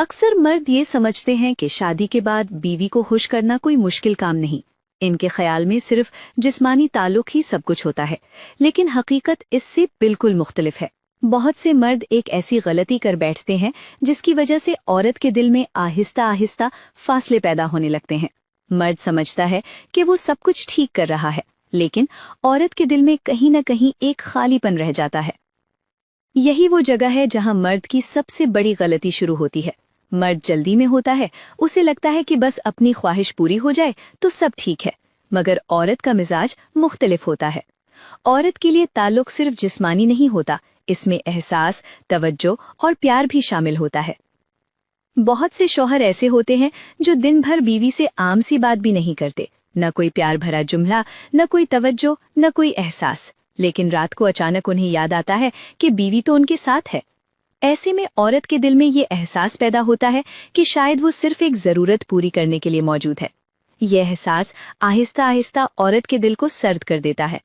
अक्सर मर्द ये समझते हैं कि शादी के बाद बीवी को खुश करना कोई मुश्किल काम नहीं। इनके ख्याल में सिर्फ जिस्मानी ताल्लुक ही सब कुछ होता है, लेकिन हकीकत इससे बिल्कुल मुख्तलिफ है। बहुत से मर्द एक ऐसी गलती कर बैठते हैं जिसकी वजह से औरत के दिल में आहिस्ता आहिस्ता फासले पैदा होने लगते हैं। मर्द समझता है कि वो सब कुछ ठीक कर रहा है, लेकिन औरत के दिल में कहीं न कहीं एक खालीपन रह जाता है। यही वो जगह है जहां मर्द की सबसे बड़ी गलती शुरू होती है। मर्द जल्दी में होता है, उसे लगता है कि बस अपनी ख्वाहिश पूरी हो जाए तो सब ठीक है, मगर औरत का मिजाज मुख्तलिफ होता है। औरत के लिए ताल्लुक सिर्फ जिस्मानी नहीं होता, इसमें एहसास, तवज्जो और प्यार भी शामिल होता है। बहुत से शौहर ऐसे होते हैं जो दिन भर बीवी से आम सी बात भी नहीं करते, न कोई प्यार भरा जुमला, न कोई तवज्जो, न कोई एहसास, लेकिन रात को अचानक उन्हें याद आता है कि बीवी तो उनके साथ है। ऐसे में औरत के दिल में ये एहसास पैदा होता है कि शायद वो सिर्फ एक जरूरत पूरी करने के लिए मौजूद है। ये एहसास आहिस्ता आहिस्ता औरत के दिल को सर्द कर देता है।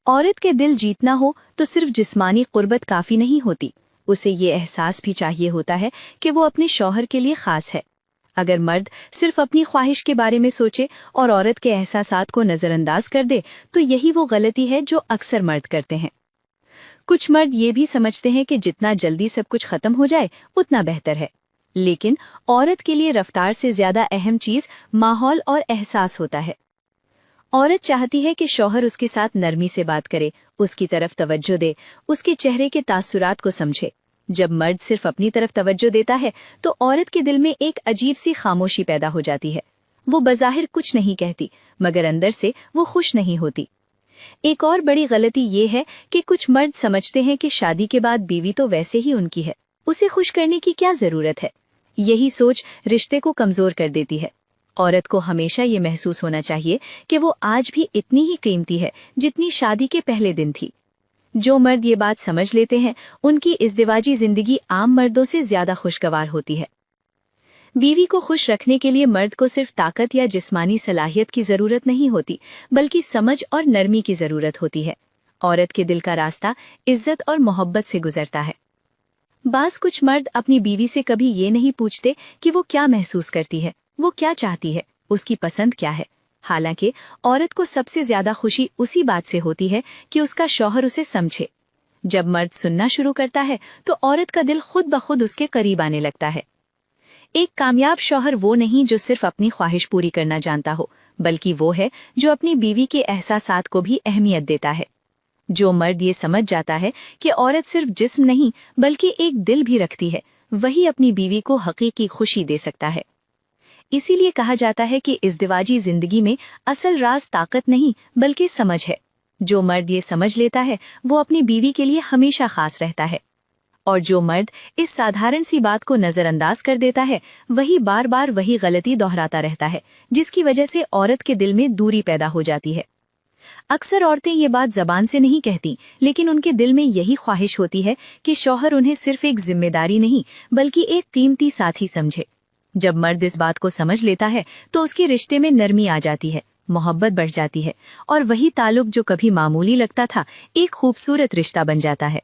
औरत के दिल जीतना हो तो सिर्फ जिस्मानी कुर्बत काफी नहीं होती, उसे ये एहसास भी चाहिए होता है कि वो अपने शौहर के लिए खास है। अगर मर्द सिर्फ अपनी ख्वाहिश के बारे में सोचे और औरत के एहसासात को नजरअंदाज कर दे तो यही वो गलती है जो अक्सर मर्द करते हैं। कुछ मर्द ये भी समझते हैं कि जितना जल्दी सब कुछ खत्म हो जाए उतना बेहतर है, लेकिन औरत के लिए रफ्तार से ज्यादा अहम चीज माहौल और एहसास होता है। औरत चाहती है कि शौहर उसके साथ नरमी से बात करे, उसकी तरफ तवज्जो दे, उसके चेहरे के तासुरात को समझे। जब मर्द सिर्फ अपनी तरफ तवज्जो देता है तो औरत के दिल में एक अजीब सी खामोशी पैदा हो जाती है। वो बज़ाहिर कुछ नहीं कहती, मगर अंदर से वो खुश नहीं होती। एक और बड़ी गलती ये है कि कुछ मर्द समझते हैं कि शादी के बाद बीवी तो वैसे ही उनकी है, उसे खुश करने की क्या जरूरत है। यही सोच रिश्ते को कमजोर कर देती है। औरत को हमेशा ये महसूस होना चाहिए कि वो आज भी इतनी ही कीमती है जितनी शादी के पहले दिन थी। जो मर्द ये बात समझ लेते हैं उनकी इज़्दिवाजी जिंदगी आम मर्दों से ज्यादा खुशगवार होती है। बीवी को खुश रखने के लिए मर्द को सिर्फ ताकत या जिस्मानी सलाहियत की जरूरत नहीं होती, बल्कि समझ और नरमी की जरूरत होती है। औरत के दिल का रास्ता इज्जत और मोहब्बत से गुजरता है। बाज कुछ मर्द अपनी बीवी से कभी ये नहीं पूछते कि वो क्या महसूस करती है, वो क्या चाहती है, उसकी पसंद क्या है। हालांकि औरत को सबसे ज्यादा खुशी उसी बात से होती है कि उसका शौहर उसे समझे। जब मर्द सुनना शुरू करता है तो औरत का दिल खुद ब खुद उसके करीब आने लगता है। एक कामयाब शौहर वो नहीं जो सिर्फ अपनी ख्वाहिश पूरी करना जानता हो, बल्कि वो है जो अपनी बीवी के एहसासात को भी अहमियत देता है। जो मर्द ये समझ जाता है कि औरत सिर्फ जिस्म नहीं बल्कि एक दिल भी रखती है, वही अपनी बीवी को हकीकी खुशी दे सकता है। इसीलिए कहा जाता है कि इज़्दिवाजी जिंदगी में असल राज ताकत नहीं बल्कि समझ है। जो मर्द ये समझ लेता है वो अपनी बीवी के लिए हमेशा खास रहता है, और जो मर्द इस साधारण सी बात को नजरअंदाज कर देता है वही बार बार वही गलती दोहराता रहता है, जिसकी वजह से औरत के दिल में दूरी पैदा हो जाती है। अक्सर औरतें ये बात जबान से नहीं कहती, लेकिन उनके दिल में यही ख्वाहिश होती है कि शौहर उन्हें सिर्फ एक जिम्मेदारी नहीं बल्कि एक कीमती साथी समझे। जब मर्द इस बात को समझ लेता है तो उसके रिश्ते में नरमी आ जाती है, मोहब्बत बढ़ जाती है, और वही ताल्लुक जो कभी मामूली लगता था एक खूबसूरत रिश्ता बन जाता है।